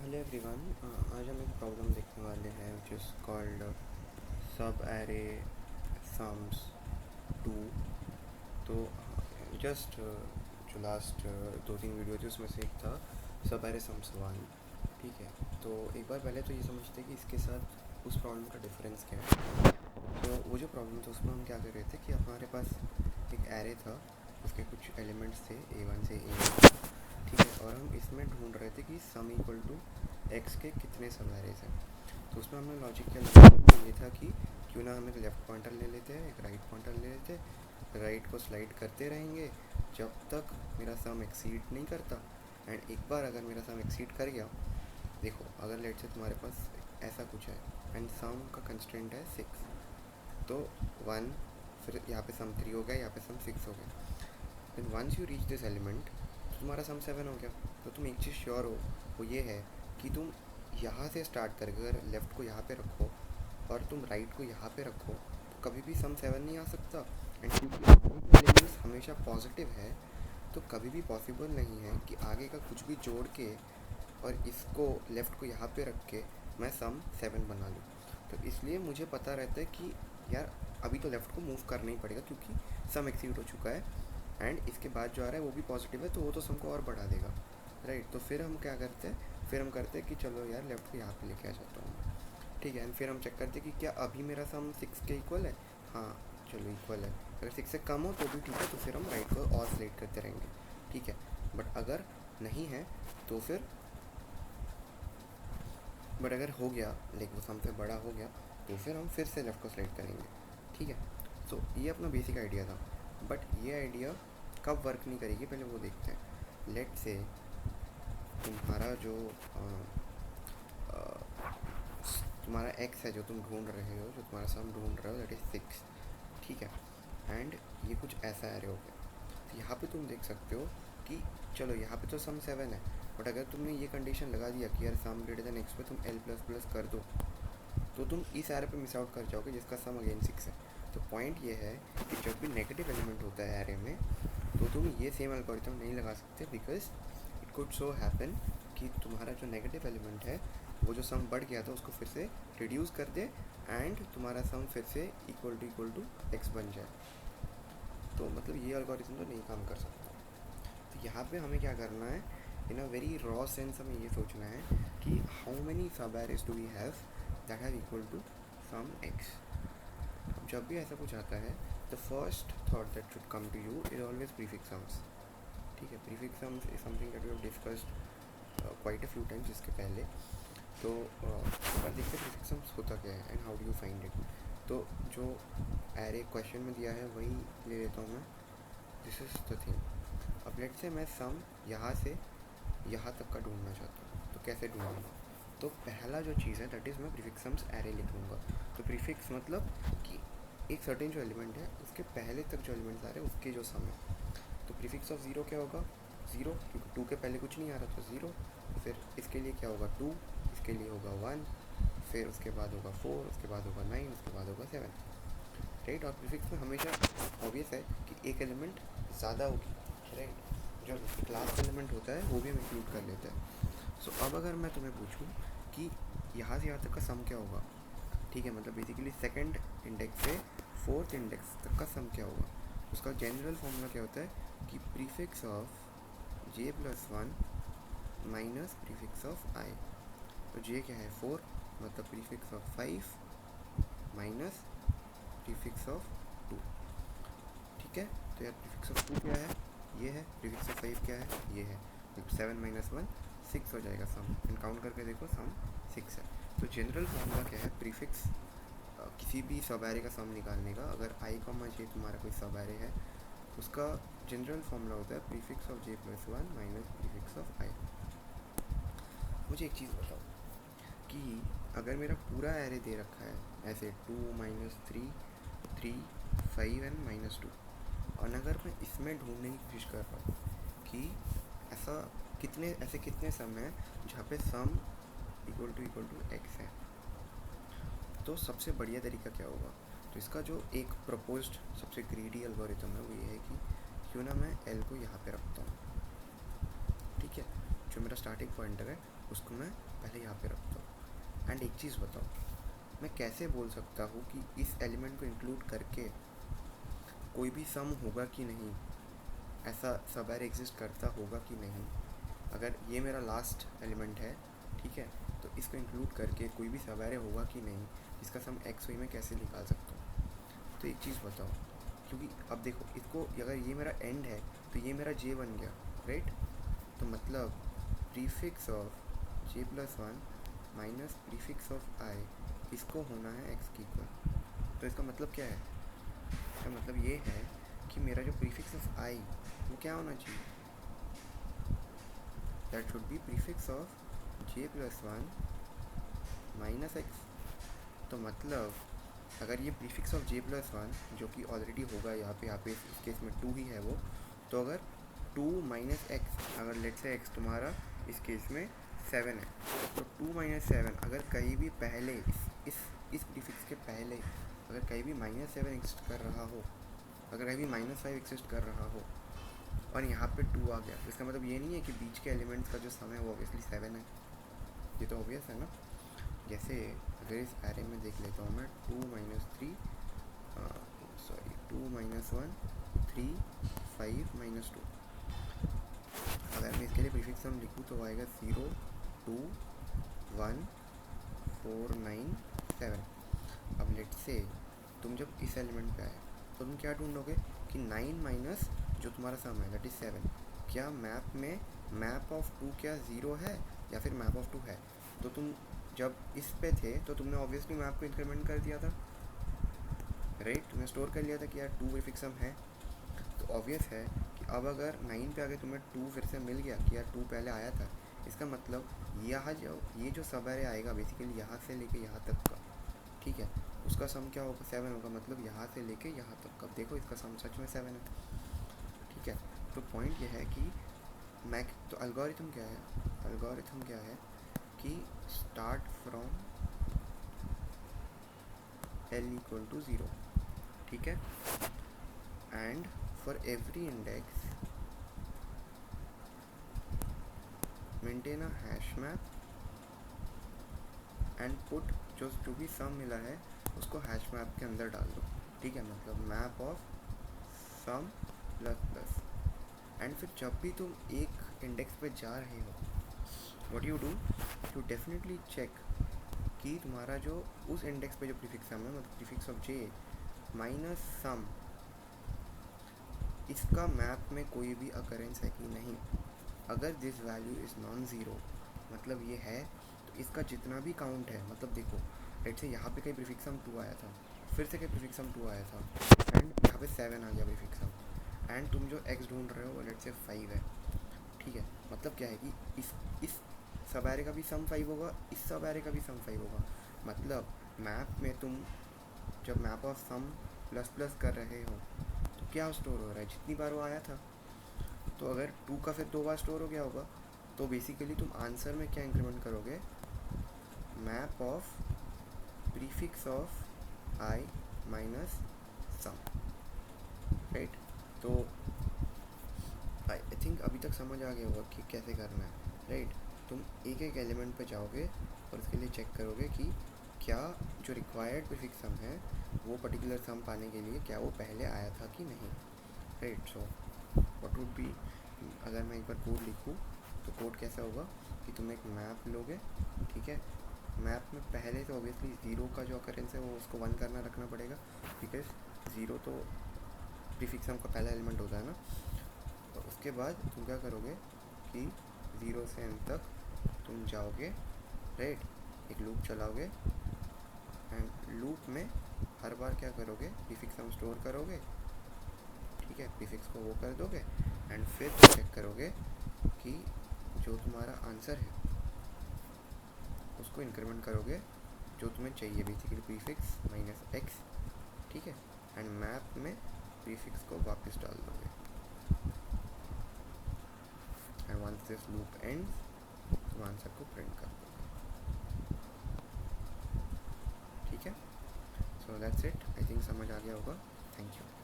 Hello everyone. आज हम एक प्रॉब्लम देखने वाले हैं विच इज़ कॉल्ड सब एरे सम्स टू। तो जस्ट जो लास्ट 2-3 वीडियो थी उसमें से एक था सब एरे सम्स वन। ठीक है, तो एक बार पहले तो ये समझते हैं कि इसके साथ उस प्रॉब्लम का डिफरेंस क्या है। तो वो जो प्रॉब्लम था उसमें हम क्या कर रहे थे कि हमारे पास एक एरे था, उसके कुछ एलिमेंट्स थे A1 से A9। ठीक है, और हम इसमें ढूंढ रहे थे कि सम इक्वल टू एक्स के कितने सब एरेज हैं। तो उसमें हमने लॉजिक क्या लगाया, तो ये था कि क्यों ना हम एक लेफ़्ट पॉइंटर ले लेते हैं, एक राइट पॉइंटर ले लेते हैं, राइट को स्लाइड करते रहेंगे जब तक मेरा सम एक्सीड नहीं करता। एंड एक बार अगर मेरा सम एक्सीड कर गया, देखो अगर लेट से तुम्हारे पास ऐसा कुछ है एंड सम का कंस्टेंट है 6, तो 1, फिर यहाँ पे सम 3 हो गया, यहाँ पे सम 6 हो गया। Then once you reach this element तो तुम्हारा सम 7 हो गया। तो तुम एक चीज़ श्योर हो, वो ये है कि तुम यहाँ से स्टार्ट करके अगर लेफ़्ट को यहाँ पे रखो और तुम राइट को यहाँ पे रखो तो कभी भी सम 7 नहीं आ सकता। एंड क्योंकि एलिमेंट्स हमेशा पॉजिटिव है तो कभी भी पॉसिबल नहीं है कि आगे का कुछ भी जोड़ के और इसको लेफ़्ट को यहाँ पे रख के मैं सम 7 बना लूँ। तो इसलिए मुझे पता रहता है कि यार अभी तो लेफ़्ट को मूव करना ही पड़ेगा क्योंकि सम एक्सीड हो चुका है एंड इसके बाद जो आ रहा है वो भी पॉजिटिव है, तो वो तो सम को और बढ़ा देगा, राइट। तो फिर हम क्या करते हैं, फिर हम करते हैं कि चलो यार लेफ़्ट को यहाँ पे लेके आ जाता हूँ। ठीक है, एंड फिर हम चेक करते हैं कि क्या अभी मेरा सम 6 के इक्वल है। हाँ, चलो इक्वल है। अगर 6 से कम हो तो भी ठीक है, तो फिर हम राइट को और सिलेक्ट करते रहेंगे। ठीक है, बट अगर नहीं है तो फिर बट अगर हो गया लाइक वो सम से बड़ा हो गया तो फिर हम फिर से लेफ़्ट को सिलेक्ट करेंगे। ठीक है, सो ये अपना बेसिक आइडिया था। बट ये आइडिया कब वर्क नहीं करेगी पहले वो देखते हैं। लेट से तुम्हारा जो तुम्हारा एक्स है जो तुम ढूंढ रहे हो, जो तुम्हारा सम ढूंढ रहे हो, दैट इज़ 6। ठीक है, एंड ये कुछ ऐसा एरे हो गया। तो यहाँ पे तुम देख सकते हो कि चलो यहाँ पे तो सम 7 है, बट अगर तुमने ये कंडीशन लगा दिया कि यार सम ग्रेटर देन एक्स पे तुम एल प्लस प्लस कर दो तो तुम इस एरे पे मिस आउट कर जाओगे जिसका सम अगेन 6 है। तो पॉइंट ये है कि जब भी नेगेटिव एलिमेंट होता है एरे में तो तुम ये सेम एल्गोरिथम नहीं लगा सकते, because it could so happen कि तुम्हारा जो नेगेटिव एलिमेंट है वो जो सम बढ़ गया था उसको फिर से रिड्यूस कर दे एंड तुम्हारा सम फिर से इक्वल टू एक्स बन जाए। तो मतलब ये एल्गोरिथम तो नहीं काम कर सकता। तो यहाँ पे हमें क्या करना है, in a very raw sense हमें ये सोचना है कि how many subarrays do we have that have equal to sum X. जब भी ऐसा कुछ आता है the first thought that should come to you is always prefix sums. ठीक है, prefix sums is something that we have discussed quite a few times इसके पहले। तो देखते हैं प्रीफिक्स सम्स होता क्या है and how do you find it. तो जो एरे क्वेश्चन में दिया है वही ले लेता हूँ मैं। This is the thing. अब लेट से मैं सम यहाँ से यहाँ तक का ढूंढना चाहता हूँ, तो कैसे ढूंढूंगा। तो पहला जो चीज़ है दैट इज़ मैं प्रीफिक्स सम्स एरे लिख लूँगा। तो प्रीफिक्स मतलब कि एक सर्टेन जो एलिमेंट है उसके पहले तक जो एलिमेंट्स आ रहे हैं उसके जो सम है। तो प्रीफिक्स ऑफ ज़ीरो क्या होगा, ज़ीरो, क्योंकि 2 के पहले कुछ नहीं आ रहा तो ज़ीरो। फिर इसके लिए क्या होगा 2, इसके लिए होगा 1, फिर उसके बाद होगा 4, उसके बाद होगा 9, उसके बाद होगा 7, राइट। और प्रीफिक्स में हमेशा ऑब्वियस है कि एक एलिमेंट ज़्यादा होगी, राइट। जो क्लास एलिमेंट होता है वो भी हम इंक्लूड कर लेते हैं। सो अब अगर मैं तुम्हें पूछूं कि यहाँ से यहाँ तक का सम क्या होगा, ठीक है, मतलब बेसिकली सेकंड इंडेक्स से फोर्थ इंडेक्स तक का सम क्या होगा, उसका जनरल फॉर्मूला क्या होता है कि prefix of J plus 1 minus prefix of I. तो जे क्या है 4, मतलब prefix of 5 minus prefix of 2। ठीक है, तो यार प्रीफिक्स ऑफ 2 क्या है, ये है। प्रीफिक्स ऑफ 5 क्या है, ये है। 7 माइनस 1 6 हो जाएगा सम। एंड काउंट करके देखो सम 6 है। तो जनरल फॉर्मूला क्या है, प्रीफिक्स किसी भी सब एरे का सम निकालने का, अगर आई कॉमा जे तुम्हारा कोई सब एरे है उसका जनरल फॉर्मूला होता है prefix of J plus 1 minus prefix of I. मुझे एक चीज़ बताओ कि अगर मेरा पूरा एरे दे रखा है ऐसे 2 माइनस 3 3 5 एंड माइनस 2, और अगर मैं इसमें ढूंढने की कोशिश कर रहा हूँ कि ऐसे कितने सम हैं जहाँ पे सम इक्वल टू एक्स है, तो सबसे बढ़िया तरीका क्या होगा। तो इसका जो एक प्रपोज्ड सबसे ग्रीडी एल्गोरिथम है वो ये है कि क्यों ना मैं एल को यहाँ पे रखता हूँ। ठीक है, जो मेरा स्टार्टिंग पॉइंटर है उसको मैं पहले यहाँ पे रखता हूँ। एंड एक चीज़ बताओ, मैं कैसे बोल सकता हूँ कि इस एलिमेंट को इंक्लूड करके कोई भी सम होगा कि नहीं, ऐसा सब एरे एग्जिस्ट करता होगा कि नहीं। अगर ये मेरा लास्ट एलिमेंट है, ठीक है, तो इसको इंक्लूड करके कोई भी सब एरे होगा कि नहीं, इसका सम एक्स वाई में कैसे निकाल सकता हूँ। तो एक चीज़ बताओ, क्योंकि अब देखो इसको, अगर ये मेरा एंड है तो ये मेरा जे बन गया, राइट। तो मतलब prefix of J plus one minus prefix of I, इसको होना है एक्स की इक्वल। तो इसका मतलब क्या है, इसका मतलब ये है कि मेरा जो प्रीफिक्स ऑफ आई वो क्या होना चाहिए, that should be prefix of J plus one minus x. तो मतलब अगर ये prefix of J plus one जो कि ऑलरेडी होगा यहाँ पे इस केस में टू ही है वो, तो अगर टू माइनस एक्स, अगर लेट से एक्स तुम्हारा इस केस में 7 है, तो 2 माइनस 7 अगर कहीं भी पहले इस प्रीफिक्स के पहले अगर कहीं भी -7 एग्जिस्ट कर रहा हो, अगर कहीं भी -5 एग्जिस्ट कर रहा हो और यहाँ पे 2 आ गया, तो इसका मतलब ये नहीं है कि बीच के एलिमेंट्स का जो सम है वो ऑब्वियसली 7 है। ये तो ऑब्वियस है ना। जैसे अगर इस एरे में देख लेता हूँ मैं 2 माइनस 3 सॉरी 2 माइनस 1 3 5 माइनस 2, अगर मैं इसके लिए प्रीफिक्स सम लिखूँ तो आएगा 0 2 1 4 9 7। अब लेट से तुम जब इस एलिमेंट पे आए तो तुम क्या ढूंढोगे कि 9 माइनस जो तुम्हारा सम है दैट इज़ 7, क्या मैप में मैप ऑफ 2 क्या 0 है या फिर मैप ऑफ 2 है। तो तुम जब इस पे थे तो तुमने ऑब्वियसली मैप को इंक्रीमेंट कर दिया था, राइट, तुमने स्टोर कर लिया था कि यार 2 प्रीफिक्स सम है। तो ऑब्वियस है कि अब अगर 9 पे आगे तुम्हें 2 फिर से मिल गया कि यार 2 पहले आया था, इसका मतलब यहाँ जो ये जो सब एरे आएगा बेसिकली यहाँ से लेके यहाँ तक का, ठीक है, उसका सम क्या होगा 7 होगा। मतलब यहाँ से लेके यहाँ तक का, देखो इसका सम सच में 7 है, ठीक है। तो पॉइंट ये है कि तो एल्गोरिथम क्या है, एल्गोरिथम क्या है कि start from l equal to 0, ठीक है, and for every index maintain a hash map and put जो भी सम मिला है उसको हैश मैप के अंदर डाल दो, ठीक है। मतलब map of sum plus plus, and फिर जब भी तुम एक इंडेक्स पे जा रहे हो, what you do, you definitely check कि तुम्हारा जो उस इंडेक्स पे जो प्रीफिक्स सम है, मतलब prefix of J minus sum, इसका मैप में कोई भी अकरेंस है कि नहीं। अगर this value is non zero, मतलब ये है, तो इसका जितना भी काउंट है, मतलब देखो लेट से यहाँ पे कहीं प्रीफिक्स सम 2 आया था, फिर से कहीं प्रीफिक्स सम 2 आया था, एंड यहाँ पे 7 आ गया प्रीफिक्स सम, एंड तुम जो x ढूंढ रहे हो वो लेट से 5 है, ठीक है। मतलब क्या है कि इस सब एरे का भी सम 5 होगा, इस सब एरे का भी सम 5 होगा। मतलब मैप में तुम जब map of sum plus plus कर रहे हो तो क्या स्टोर हो रहा है, जितनी बार वो आया था। तो अगर 2 का फिर 2 बार स्टोर हो गया होगा, तो बेसिकली तुम आंसर में क्या इंक्रीमेंट करोगे, map of prefix of I minus sum, right. तो आई थिंक अभी तक समझ आ गया होगा कि कैसे करना है, राइट। तुम एक एक एलिमेंट पे जाओगे और उसके लिए चेक करोगे कि क्या जो रिक्वायर्ड प्रीफिक्स सम है वो पर्टिकुलर सम पाने के लिए क्या वो पहले आया था कि नहीं, right. So what would be, अगर मैं एक बार कोड लिखूँ तो कोड कैसा होगा कि तुम एक मैप लोगे, ठीक है। मैप में पहले तो ऑब्वियसली 0 का जो अकरेंस है वो उसको 1 करना रखना पड़ेगा, बिकॉज 0 तो प्रीफिक्स सम का पहला एलिमेंट होता है ना। तो उसके बाद तुम क्या करोगे कि 0 से n तक तुम जाओगे, राइट, एक लूप चलाओगे, एंड लूप में हर बार क्या करोगे, प्रीफिक्स सम स्टोर करोगे, ठीक है, प्रीफिक्स को वो कर दोगे, एंड फिर तुम चेक करोगे कि जो तुम्हारा आंसर है उसको इंक्रीमेंट करोगे जो तुम्हें चाहिए, बेसिकली प्रीफिक्स माइनस x, ठीक है, एंड मैप में प्रीफिक्स को वापस डाल दोगे, and once this loop ends तुम आंसर को प्रिंट कर दोगे, ठीक है। So that's it, I think समझ आ गया होगा। Thank you.